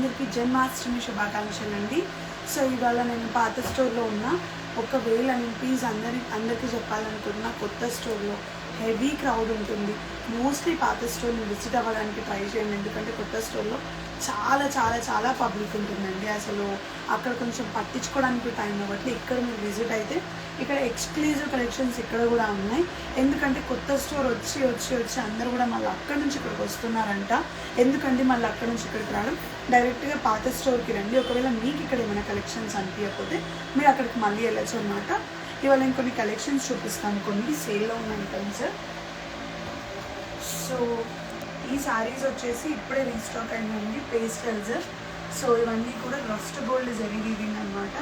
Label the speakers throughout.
Speaker 1: అందరికీ జన్మాష్టమి శుభాకాంక్షలు అండి. సో ఇవాళ నేను పాత స్టోర్లో ఉన్న ఒకవేళ నేను ప్లీజ్ అందరికీ చెప్పాలనుకున్న కొత్త స్టోర్లో హెవీ క్రౌడ్ ఉంటుంది. మోస్ట్లీ పాత స్టోర్ని విజిట్ అవ్వడానికి ట్రై చేయండి, ఎందుకంటే కొత్త స్టోర్లో చాలా చాలా చాలా పబ్లిక్ ఉంటుందండి. అసలు అక్కడ కొంచెం పట్టించుకోవడానికి టైం అవ్వట్లేదు. ఇక్కడ మీరు విజిట్ అయితే ఇక్కడ ఎక్స్క్లూజివ్ కలెక్షన్స్ ఇక్కడ కూడా ఉన్నాయి. ఎందుకంటే కొత్త స్టోర్ వచ్చి వచ్చి వచ్చి అందరూ కూడా మళ్ళీ అక్కడి నుంచి ఇక్కడికి వస్తున్నారంట. ఎందుకంటే మళ్ళీ అక్కడి నుంచి ఇక్కడికి రావడం, డైరెక్ట్గా పాత స్టోర్కి రండి. ఒకవేళ మీకు ఇక్కడ ఏమైనా కలెక్షన్స్ అనిపించకపోతే మీరు అక్కడికి మళ్ళీ వెళ్ళచ్చు అనమాట. ఇవాళ నేను కొన్ని కలెక్షన్స్ చూపిస్తాను, కొన్ని సేల్లో ఉన్న ఐటమ్స్. సో ఈ శారీస్ వచ్చేసి ఇప్పుడే రీస్టాక్ అయిందండి, పేస్టల్స్. సో ఇవన్నీ కూడా రస్ట్ గోల్డ్ జరీ వీవింగ్ అనమాట.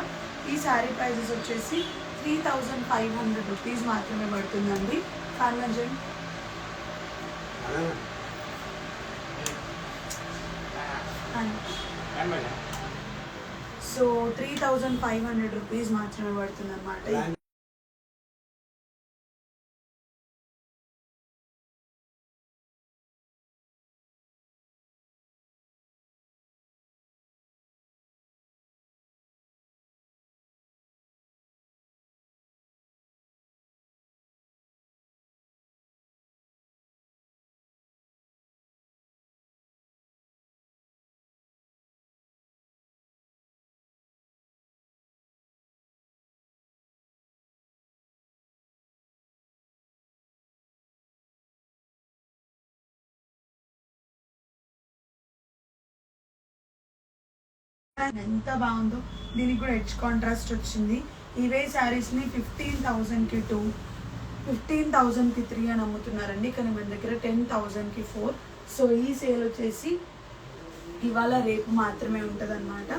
Speaker 1: ఈ శారీ ప్రైజెస్ వచ్చేసి 3500 రూపీస్ మాత్రమే పడుతుందండి. కాన్వెంజన్ సో 3500 రూపీస్ మాత్రమే పడుతుంది అనమాట. ఎంత బాగుందో, దీనికి కూడా హెచ్ కాంట్రాస్ట్ వచ్చింది. ఇవే శారీస్ని 15,000కి 2, 15,000కి 3 అని అమ్ముతున్నారండి, కానీ మన దగ్గర 10,000కి 4. సో ఈ సేల్ వచ్చేసి ఇవాళ రేపు మాత్రమే ఉంటుంది అనమాట.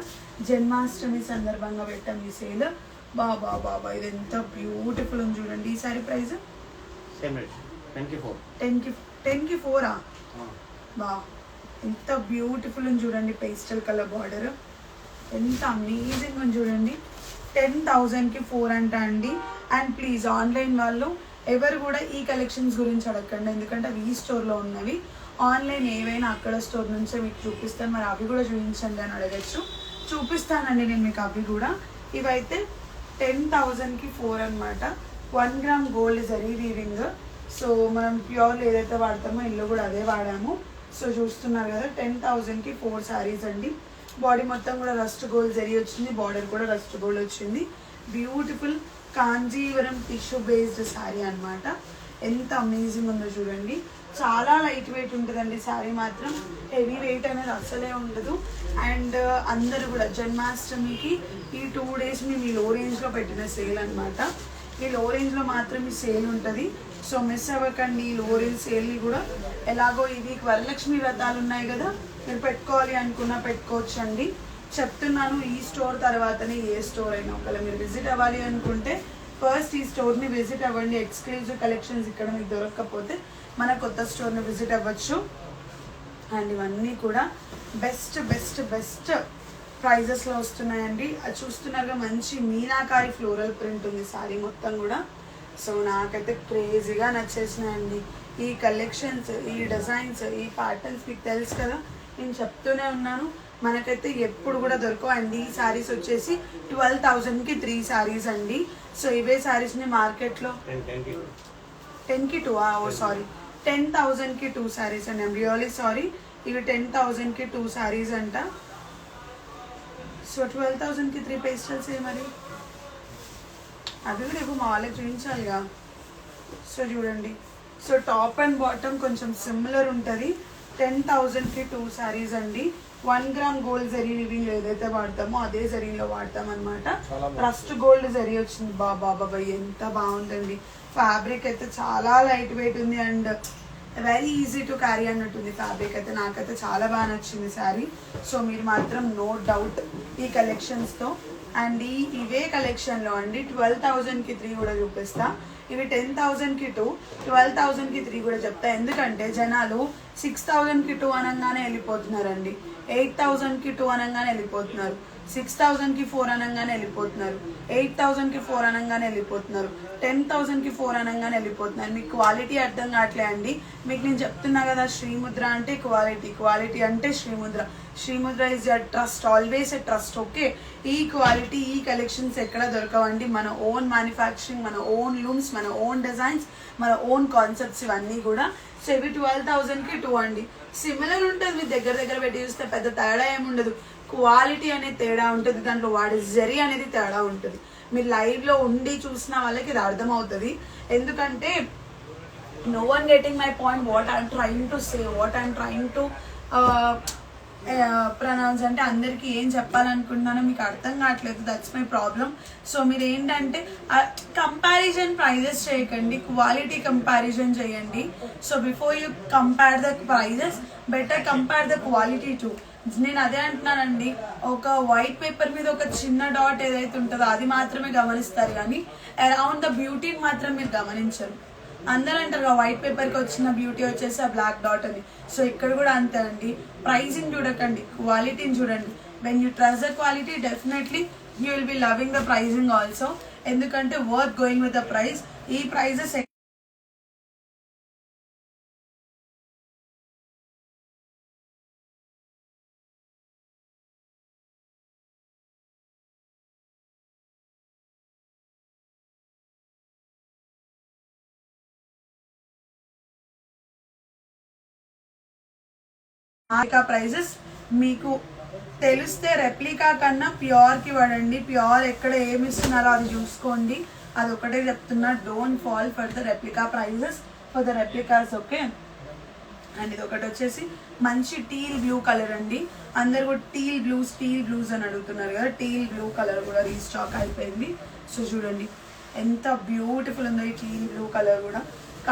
Speaker 1: జన్మాష్టమి సందర్భంగా పెట్టాం ఈ సేల్. బాబా బాబా ఇది ఎంత బ్యూటిఫుల్ ఉంది చూడండి. ఈ శారీ ప్రైస్ 10కి 4. బా ఎంత బ్యూటిఫుల్ ఉంది చూడండి. పేస్టల్ కలర్ బార్డర్ ఎంత అమేజింగ్ ఉంది చూడండి. 10,000కి 4 అంట అండి. అండ్ ప్లీజ్ ఆన్లైన్ వాళ్ళు ఎవరు కూడా ఈ కలెక్షన్స్ గురించి అడగండి, ఎందుకంటే అవి ఈ స్టోర్లో ఉన్నవి. ఆన్లైన్ ఏవైనా అక్కడ స్టోర్ నుంచే మీకు చూపిస్తాను, మరి అవి కూడా చూపించండి అని అడగచ్చు. చూపిస్తానండి నేను మీకు అవి కూడా. ఇవైతే 10,000కి 4 అనమాట. 1 gram gold zari weaving. So మనం ప్యూర్ ఏదైతే వాడతామో ఇల్లు కూడా అదే వాడాము. సో చూస్తున్నారు కదా, 10,000కి 4 శారీస్ అండి. బాడీ మొత్తం కూడా రస్ట్ గోల్డ్ జరీ వచ్చింది, బార్డర్ కూడా రస్ట్ గోల్డ్ వచ్చింది. Beautiful Kanjeevaram tissue based sari అనమాట. ఎంత అమేజింగ్ ఉందో చూడండి. చాలా లైట్ వెయిట్ ఉంటుందండి శారీ మాత్రం, హెవీ వెయిట్ అనేది అసలే ఉండదు. అండ్ అందరూ కూడా జన్మాష్టమికి ఈ 2 days మేము ఈ లో రేంజ్లో పెట్టిన సేల్ అనమాట. ఈ లో రేంజ్లో మాత్రం ఈ సేల్ ఉంటుంది. సో మిస్ అవ్వకండి ఈ లో రేంజ్ సేల్ని కూడా. ఎలాగో ఇవి వరలక్ష్మి వ్రతాలు ఉన్నాయి కదా, మీరు పెట్టుకోవాలి అనుకున్నా పెట్టుకోవచ్చు అండి. చెప్తున్నాను, ఈ స్టోర్ తర్వాతనే ఏ స్టోర్ అయినా ఒకవేళ మీరు విజిట్ అవ్వాలి అనుకుంటే ఫస్ట్ ఈ స్టోర్ని విజిట్ అవ్వండి. ఎక్స్క్లూజివ్ కలెక్షన్స్ ఇక్కడ మీకు దొరకకపోతే మన కొత్త స్టోర్ని విజిట్ అవ్వచ్చు. అండ్ ఇవన్నీ కూడా బెస్ట్ బెస్ట్ బెస్ట్ ప్రైజెస్లో వస్తున్నాయండి. అది చూస్తున్నారుగా, మంచి మీనాకారి ఫ్లోరల్ ప్రింట్ ఉంది శారీ మొత్తం కూడా. సో నాకైతే క్రేజీగా నచ్చేసినాయండి ఈ కలెక్షన్స్, ఈ డిజైన్స్, ఈ ప్యాటర్న్స్. మీకు తెలుసు కదా, నేను చెప్తూనే ఉన్నాను, మనకైతే ఎప్పుడు కూడా దొరకవు. అండ్ ఈ శారీస్ వచ్చేసి 12,000కి 3 శారీస్ అండి. సో ఇవే శారీస్ని మార్కెట్లో 10కి 2, ఓ సారీ 10,000కి 2 శారీస్ అండి. ఐమ్ రియలీ సారీ, ఇవి 10,000కి 2 శారీస్ అంట. సో 12,000కి 3 పేస్టల్స్ మరి అవి కూడా ఇప్పుడు మా వాళ్ళకి చూపించాలిగా. సో చూడండి, సో టాప్ అండ్ బాటమ్ కొంచెం సిమిలర్ ఉంటుంది. 10,000కి 2 శారీస్ అండి. 1 గ్రామ్ గోల్డ్ జరీ వీవింగ్ ఏదైతే వాడతామో అదే జరీలో వాడతాం అనమాట. రస్ట్ గోల్డ్ జరీ వచ్చింది. బాబా ఎంత బాగుందండి. ఫ్యాబ్రిక్ అయితే చాలా లైట్ వెయిట్ ఉంది and very easy to carry అన్నట్టుంది ఫ్యాబ్రిక్ అయితే. నాకైతే చాలా బాగా నచ్చింది శారీ. సో మీరు మాత్రం నో డౌట్ ఈ కలెక్షన్స్తో. అండ్ ఇవే కలెక్షన్లో అండి 12,000కి 3 కూడా చూపిస్తా. ఇవి 10,000కి 2, 12,000కి 3 కూడా చెప్తా. ఎందుకంటే జనాలు 6,000కి 2 అనగానే వెళ్ళిపోతున్నారండి, 8,000కి 2 అనగానే వెళ్ళిపోతున్నారు. 6,000కి 4 అనగానే వెళ్ళిపోతున్నారు, 8,000కి 4 అనగానే వెళ్ళిపోతున్నారు, 10,000కి 4 అనగానే వెళ్ళిపోతున్నారు. మీకు క్వాలిటీ అర్థం కావట్లే అండి. మీకు నేను చెప్తున్నా కదా, శ్రీముద్ర అంటే క్వాలిటీ, క్వాలిటీ అంటే Srimudra. Srimudra is a trust, always a trust. Okay, ఈ క్వాలిటీ ఈ కలెక్షన్స్ ఎక్కడ దొరకవండి. మన ఓన్ మ్యానుఫ్యాక్చరింగ్, మన ఓన్ లూమ్స్, మన ఓన్ డిజైన్స్, మన ఓన్ కాన్సెప్ట్స్ ఇవన్నీ కూడా. సో ఇవి 12,000కి 2 అండి. సిమిలర్ ఉంటుంది, మీరు దగ్గర దగ్గర పెట్టి చూస్తే పెద్ద తేడా ఏముండదు. క్వాలిటీ అనేది తేడా ఉంటుంది, దాంట్లో వాడే జరీ అనేది తేడా ఉంటుంది. మీరు లైవ్లో ఉండి చూసిన వాళ్ళకి ఇది అర్థమవుతుంది. ఎందుకంటే no one getting my point, what I'm trying to say, what I'm trying to pronounce అంటే అందరికీ ఏం చెప్పాలనుకుంటున్నానో మీకు అర్థం కావట్లేదు, దట్స్ మై ప్రాబ్లం. సో మీరు ఏంటంటే కంపారిజన్ ప్రైజెస్ చేయకండి, క్వాలిటీ కంపారిజన్ చేయండి. So before you compare the prices, better compare the quality too. నేను అదే అంటున్నానండి, ఒక వైట్ పేపర్ మీద ఒక చిన్న డాట్ ఏదైతే ఉంటుందో అది మాత్రమే గమనిస్తారు, కానీ అరౌండ్ ద బ్యూటీని మాత్రం మీరు గమనించరు. అందరూ అంటారు వైట్ పేపర్కి వచ్చిన బ్యూటీ వచ్చేసి ఆ బ్లాక్ డాట్ అని. సో ఇక్కడ కూడా అంతే అండి, ప్రైజింగ్ చూడకండి, క్వాలిటీని చూడండి. When you trust the quality, definitely you will be loving the pricing also. ఎందుకంటే worth going with the price. ఈ ప్రైజెస్ ప్రైజెస్ మీకు తెలిస్తే రెప్లికా కన్నా ప్యూర్కి వాడండి. ప్యూర్ ఎక్కడ ఏమి ఇస్తున్నారో అది చూసుకోండి, అది ఒకటే చెప్తున్నా. Don't fall for the replica prices, for the replicas. Okay, and ఇది ఒకటి వచ్చేసి మంచి టీల్ బ్లూ కలర్ అండి. అందరు కూడా టీల్ బ్లూస్ అని అడుగుతున్నారు కదా, టీల్ బ్లూ కలర్ కూడా రీస్టాక్ అయిపోయింది. సో చూడండి ఎంత బ్యూటిఫుల్ ఉందో ఈ టీల్ బ్లూ కలర్ కూడా.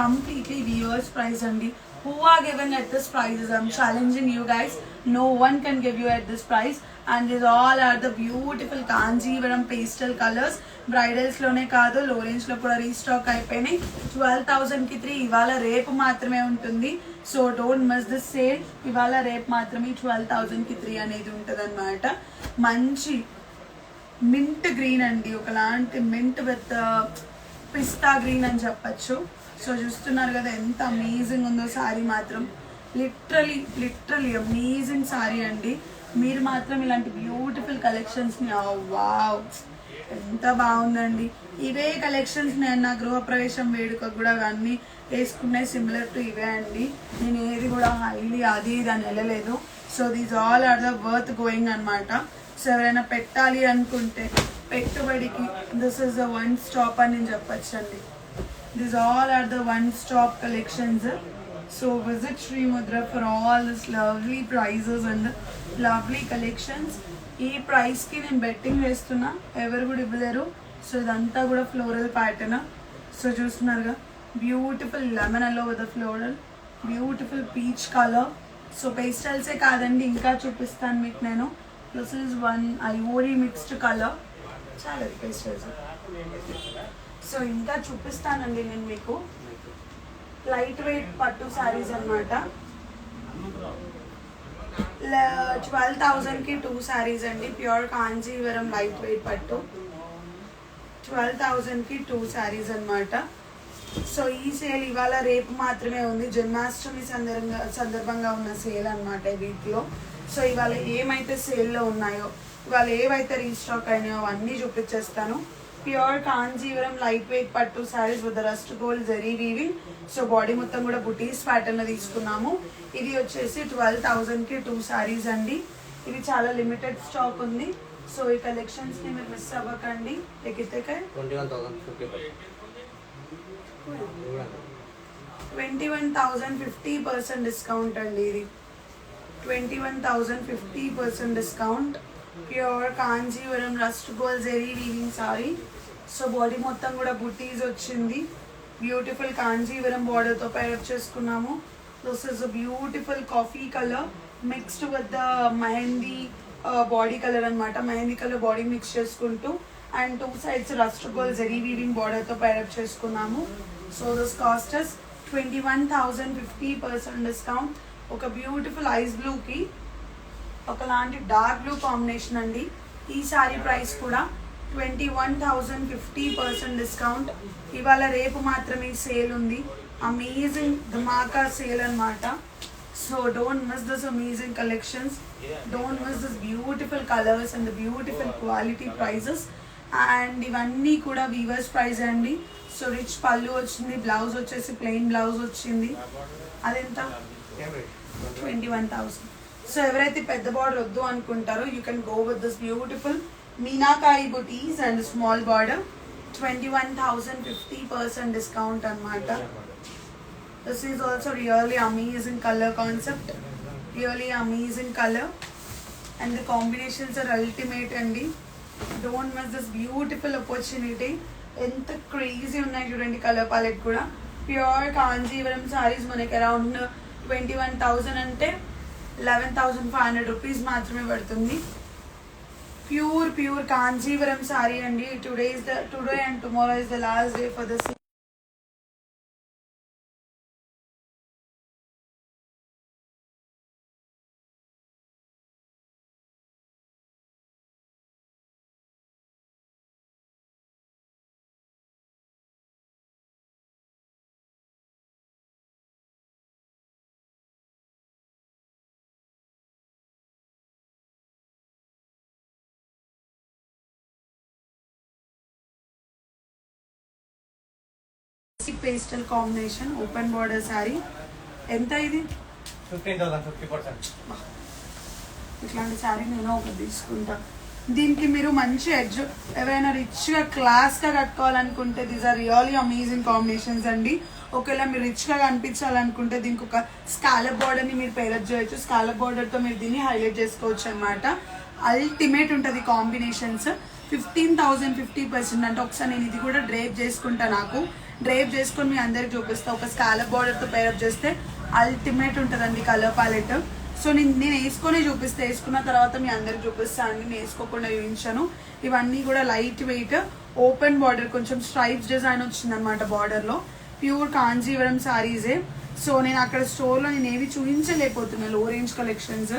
Speaker 1: కంప్లీట్లీ వియర్స్ ప్రైస్ అండి. Who are giving at this prices? I'm challenging you guys. No one can give you at this price. And these all are the beautiful Kanjivaram pastel colors. Bridals lone kaadu, low range lo kuda restock అయిపోయినాయి. 12,000కి 3 ఇవాళ రేపు మాత్రమే ఉంటుంది. So don't miss this sale. ఇవాళ రేపు మాత్రమే 12,000కి 3 అనేది ఉంటుంది అనమాట. మంచి మింట్ గ్రీన్ అండి, ఒకలాంటి మింట్ విత్ పిస్తా గ్రీన్ అని చెప్పచ్చు. సో చూస్తున్నారు కదా ఎంత అమేజింగ్ ఉందో శారీ మాత్రం. లిటరలీ అమేజింగ్ శారీ అండి. మీరు మాత్రం ఇలాంటి బ్యూటిఫుల్ కలెక్షన్స్ని, వావ్ ఎంత బాగుందండి. ఇవే కలెక్షన్స్ నేను నా గృహప్రవేశం వేడుక కూడా అన్నీ వేసుకున్నాయి, సిమిలర్ టు ఇవే అండి. నేను ఏది కూడా హైలీ అది ఇది అని వెళ్ళలేదు. So these all are the worth going అనమాట. సో ఎవరైనా పెట్టాలి అనుకుంటే పెట్టుబడికి this is the one stop అని నేను చెప్పచ్చు అండి. These all are the one-stop collections. So visit Sri Mudra for all this lovely prices and lovely collections. ఈ ప్రైస్కి నేను బెట్టింగ్ వేస్తున్నా, ఎవరు కూడా ఇవ్వలేరు. సో ఇదంతా కూడా ఫ్లోరల్ ప్యాటర్న్. సో చూస్తున్నారుగా beautiful lemon yellow with floral, beautiful peach colour. So పేస్టల్సే కాదండి, ఇంకా చూపిస్తాను మీకు నేను. This is one ivory mixed colour, చాలా పేస్టల్స్. సో ఇంకా చూపిస్తానండి నేను మీకు. లైట్ వెయిట్ పట్టు శారీస్ అనమాట. 12,000కి 2 శారీస్ అండి. ప్యూర్ కాంజీవరం లైట్ వెయిట్ పట్టు 12,000కి 2 శారీస్ అనమాట. సో ఈ సేల్ ఇవాళ రేపు మాత్రమే ఉంది, జన్మాష్టమి సందర్భంగా ఉన్న సేల్ అనమాట వీటిలో. సో ఇవాళ ఏమైతే సేల్లో ఉన్నాయో, ఇవాళ ఏవైతే రీస్టాక్ అయినాయో అవన్నీ చూపించేస్తాను. ప్యూర్ కాంజీవరం లైట్ వెయిట్ పట్టు saris with rust gold zari weaving. So body మొత్తం కూడా బుటీస్ ప్యాటర్న్ తీసుకున్నాము. ఇది వచ్చేసి 12,000కి 2 శారీస్ అండి. ఇది చాలా లిమిటెడ్ స్టాక్ ఉంది. సో ఈ కలెక్షన్స్ ని మీరు మిస్ అవ్వకండి. లేకపోతే 21,000 50% డిస్కౌంట్ అండి. ఇది 21,000 50% discount. Pure Kanjeevaram rust gold zari weaving sari. So body మొత్తం కూడా బుటీస్ వచ్చింది. బ్యూటిఫుల్ కాంజీవరం బార్డర్తో పేరప్ చేసుకున్నాము. This is a beautiful coffee colour mixed with the mehndi body colour అనమాట. మెహందీ కలర్ బాడీ మిక్స్ చేసుకుంటూ and 2 sides rust gold zari weaving బార్డర్తో పేరప్ చేసుకున్నాము. So this cost is 21,000 50% discount. ఒక బ్యూటిఫుల్ ఐస్ బ్లూకి ఒకలాంటి డార్క్ బ్లూ కాంబినేషన్ అండి. ఈ సారీ ప్రైస్ కూడా 21,050% డిస్కౌంట్. ఇవాళ రేపు మాత్రమే సేల్ ఉంది. అమేజింగ్ ధమాకా సేల్ అన్నమాట. So don't miss this amazing collections, don't miss this beautiful colours and the beautiful quality prices. And ఇవన్నీ కూడా వీవర్స్ ప్రైస్ అండి. సో రిచ్ పళ్ళు వచ్చింది, బ్లౌజ్ వచ్చేసి ప్లెయిన్ బ్లౌజ్ వచ్చింది. అదెంత? 21,000. సో ఎవరైతే పెద్ద బార్డర్ వద్దు అనుకుంటారో you can go with this beautiful meenakari buttis and small border. 21,050% discount అన్నమాట. This is also really amazing color concept, really amazing color, and the combinations are ultimate andi. Don't miss this beautiful opportunity. Enta crazy unnai chudandi color palette kuda. Pure Kanjivaram sarees manaki around 21,000 ante 11,500 rupees maatrame padutundi. Pure Kanjivaram saree andi. Today and tomorrow is the last day for this. Pastel combination open border sorry. ఎంత ఇది?
Speaker 2: 15,050%.
Speaker 1: ఇట్లాంటి sorry నేను ఒకటి తీసుకుంటా. దీనికి మీరు మంచి edge ఎవరైనా రిచ్గా క్లాస్గా కట్టుకోవాలనుకుంటే these are really amazing combinations అండి. ఒకవేళ మీరు రిచ్గా కనిపించాలనుకుంటే దీనికి ఒక స్కాలప్ బార్డర్ని మీరు పేరప్ చేయొచ్చు. స్కాలప్ బార్డర్తో మీరు దీన్ని హైలైట్ చేసుకోవచ్చు అనమాట. అల్టిమేట్ ఉంటుంది కాంబినేషన్స్. 15,050% అంటే ఒకసారి నేను ఇది కూడా డ్రేప్ చేసుకుంటా. నాకు డ్రేప్ చేసుకొని మీ అందరికి చూపిస్తా. ఒక స్కాలప్ బార్డర్తో పేరప్ చేస్తే అల్టిమేట్ ఉంటుందండి కలర్ ప్యాలెట్. సో నేను వేసుకొని చూపిస్తే, వేసుకున్న తర్వాత మీ అందరికి చూపిస్తాను అండి. నేను వేసుకోకుండా చూపించాను. ఇవన్నీ కూడా లైట్ వెయిట్ ఓపెన్ బార్డర్, కొంచెం స్ట్రైప్స్ డిజైన్ వచ్చిందనమాట బార్డర్లో. ప్యూర్ కాంజీవరం సారీసే. సో నేను అక్కడ స్టోర్లో నేను ఏవి చూపించలేకపోతున్నాను, లో రేంజ్ కలెక్షన్స్.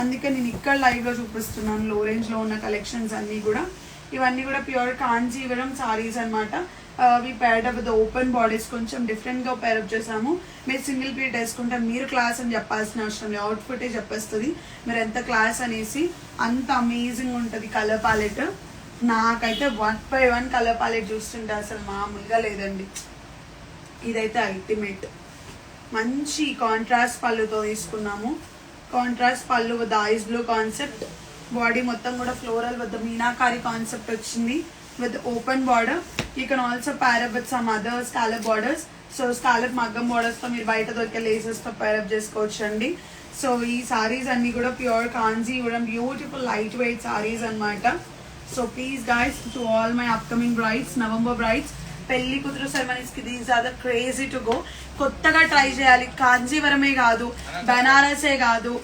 Speaker 1: అందుకే నేను ఇక్కడ లైవ్లో చూపిస్తున్నాను లో రేంజ్లో ఉన్న కలెక్షన్స్ అన్నీ కూడా. ఇవన్నీ కూడా ప్యూర్ కాంజీవరం సారీస్ అనమాట. We paired up with open bodies, కొంచెం డిఫరెంట్గా పేరప్ చేసాము. మీరు సింగిల్ ప్లీట్ వేసుకుంటే మీరు క్లాస్ అని చెప్పాల్సిన అవసరం లేదు, అవుట్ఫిటే చెప్పేస్తుంది మీరు ఎంత క్లాస్ అనేసి. అంత అమేజింగ్ ఉంటుంది కలర్ ప్యాలెట్. నాకైతే 1 by 1 కలర్ ప్యాలెట్ చూస్తుంటే అసలు మామూలుగా లేదండి. ఇదైతే అల్టిమేట్. మంచి కాంట్రాస్ట్ పళ్ళుతో తీసుకున్నాము. కాంట్రాస్ట్ పళ్ళు with ice blue concept. Body మొత్తం కూడా ఫ్లోరల్ విత్ మీనాకారి కాన్సెప్ట్ వచ్చింది with open border. You can also pair up with some other scallop borders. So scallop మగ్గం borders తో మీరు బయట దొరికే లేసెస్ తో pair up చేసుకోవచ్చండి. సో ఈ సారీస్ అన్ని కూడా pure Kanjeevaram beautiful light weight saris అన్నమాట. So please guys, to all my upcoming brides, November brides, పెళ్లి కూతురు సెరమనీస్ కి these are the crazy to go. కొత్తగా ట్రై చేయాలి. కాంజీవరమే కాదు, బనారసే కాదు,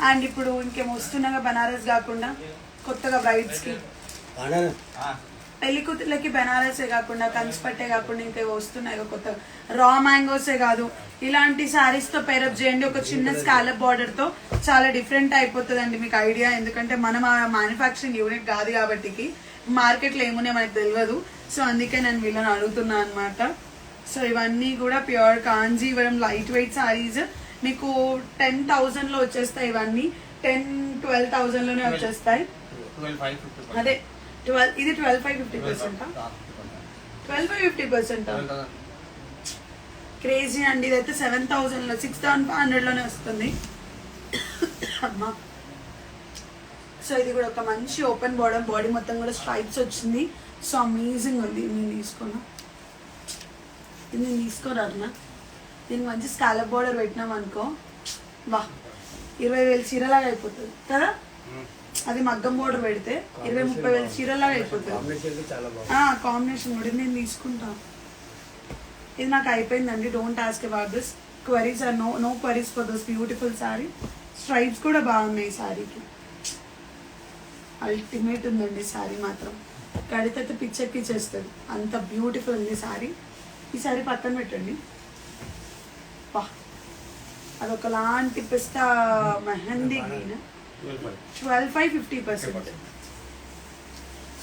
Speaker 1: అండ్ ఇప్పుడు ఇంకేం వస్తున్నాగా బనారస్ కాకుండా కొత్తగా బ్రైడ్స్ కి పెళ్లి కూతుర్లకి బెనారసే కాకుండా కంచిపట్టే కాకుండా ఇంకా వస్తున్నాయి కొత్త రా మ్యాంగోసే కాదు. ఇలాంటి శారీస్తో పేరప్ చేయండి. ఒక చిన్న స్కాలప్ బార్డర్తో చాలా డిఫరెంట్ అయిపోతుందండి మీకు ఐడియా. ఎందుకంటే మనం ఆ మ్యానుఫ్యాక్చరింగ్ యూనిట్ కాదు కాబట్టి మార్కెట్లో ఏమున్నాయో మనకు తెలియదు. సో అందుకే నేను వీళ్ళని అడుగుతున్నాను అనమాట. సో ఇవన్నీ కూడా pure Kanjeevaram light weight saris. మీకు 10,000లో వచ్చేస్తాయి. ఇవన్నీ 10-12,000లోనే వచ్చేస్తాయి. అదే 12, ఇది 12,550%. 12,550% క్రేజీ అండి. ఇదైతే 7,000లో 6,500లోనే వస్తుంది అమ్మా. సో ఇది కూడా ఒక మంచి ఓపెన్ బార్డర్, బాడీ మొత్తం కూడా స్ట్రైప్స్ వచ్చింది. సో అమేజింగ్ ఉంది. నేను తీసుకున్నా, ఇది నేను తీసుకోరాన్నా. దీనికి మంచి స్కాలప్ బార్డర్ పెట్టినాం అనుకో, వా 20,000 చీరలాగా అయిపోతుంది కదా. అది మగ్గం బోర్డర్ పెడితే 20-30,000 చీరలాగా అయిపోతుంది. కాంబినేషన్ కూడా నేను తీసుకుంటాను. ఇది నాకు అయిపోయిందండి. Don't ask about this queries are no queries for this beautiful sari. Stripes కూడా బాగున్నాయి సారీకి. అల్టిమేట్ ఉందండి సారీ మాత్రం. కడితే పిచ్చెక్కి చేస్తుంది, అంత బ్యూటిఫుల్ ఉంది సారీ. ఈ సారీ పక్కన పెట్టండి. వా, అదొకలాంటి పిస్తా mehndi green. 12,550%.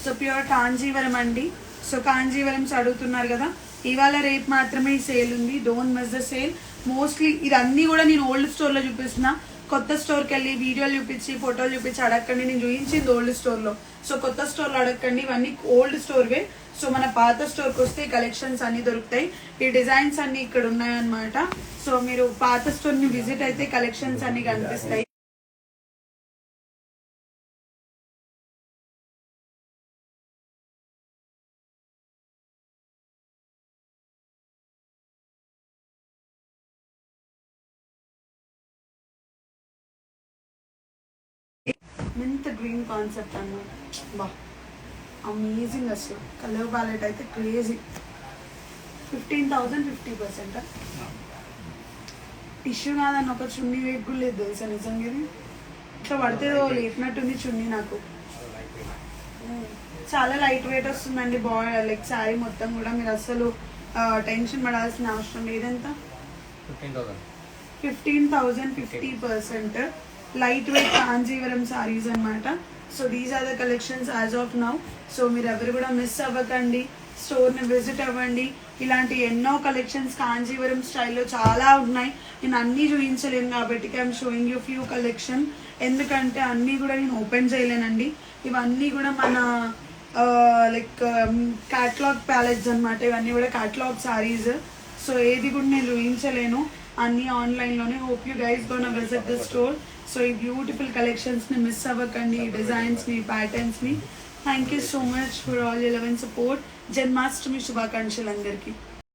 Speaker 1: So pure Kanjeevaram అండి. సో కాంజీవరంస్ అడుగుతున్నారు కదా, ఇవాళ రేపు మాత్రమే ఈ సేల్ ఉంది, don't miss the sale. Mostly ఇదన్నీ కూడా నేను ఓల్డ్ స్టోర్లో చూపిస్తున్నా. కొత్త స్టోర్కి వెళ్ళి వీడియోలు చూపించి ఫోటోలు చూపించి అడగండి, నేను చూపించింది ఓల్డ్ స్టోర్లో. సో కొత్త స్టోర్లో అడగండి, ఇవన్నీ ఓల్డ్ స్టోర్వే. సో మన పాత స్టోర్కి వస్తే కలెక్షన్స్ అన్ని దొరుకుతాయి. ఈ డిజైన్స్ అన్ని ఇక్కడ ఉన్నాయన్నమాట. సో మీరు పాత స్టోర్ని విజిట్ అయితే కలెక్షన్స్ అన్ని కనిపిస్తాయి. మింత్ గ్రీన్ కాన్సెప్ట్ అన్నమాట. బా అమేజింగ్, అసలు కలర్ ప్యాలెట్ అయితే క్రేజీ. 15,000 50%. టిష్యూ కాదని ఒక చున్నీ వెయిట్ కూడా లేదు తెలుసా నిజంగా. ఇది ఇట్లా పడితే లేపినట్టుంది చున్నీ నాకు. చాలా లైట్ వెయిట్ వస్తుందండి లైక్ శారీ మొత్తం కూడా. మీరు అసలు టెన్షన్ పడాల్సిన అవసరం లేదంత. 15,000 50%. లైట్ వెయిట్ కాంజీవరం సారీస్ అనమాట. So these are the collections as of now. So మీరు ఎవరు కూడా మిస్ అవ్వకండి, స్టోర్ని విజిట్ అవ్వండి. ఇలాంటి ఎన్నో కలెక్షన్స్ కాంజీవరం స్టైల్లో చాలా ఉన్నాయి. నేను అన్నీ చూపించలేను కాబట్టి I'm showing you few collection. ఎందుకంటే అన్నీ కూడా నేను ఓపెన్ చేయలేనండి. ఇవన్నీ కూడా మన లైక్ క్యాటలాగ్ ప్యాలెట్స్ అనమాట. ఇవన్నీ కూడా క్యాటలాగ్ సారీస్. సో ఏది కూడా నేను చూపించలేను, అన్నీ ఆన్లైన్లోనే. Hope you guys gonna visit the store. So ఈ బ్యూటిఫుల్ కలెక్షన్స్ని మిస్ అవ్వకండి, ఈ డిజైన్స్ని, ప్యాటర్న్స్ని. Thank you so much for all your love and support. Janmashtami శుభాకాంక్షలు అందరికీ.